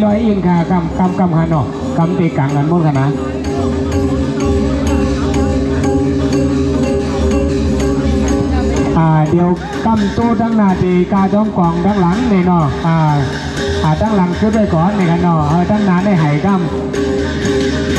ลอยอินค่ะกำหันเนาะกำตีกังกันหมดขนาดเดี๋ยวกำตู้ทั้งหน้าตีกาจ้อมกองทั้งหลังนี่เนาะทั้งหลังขึ้นไปก่อนนี่กันเนาะทั้งหน้าได้ไห่กำ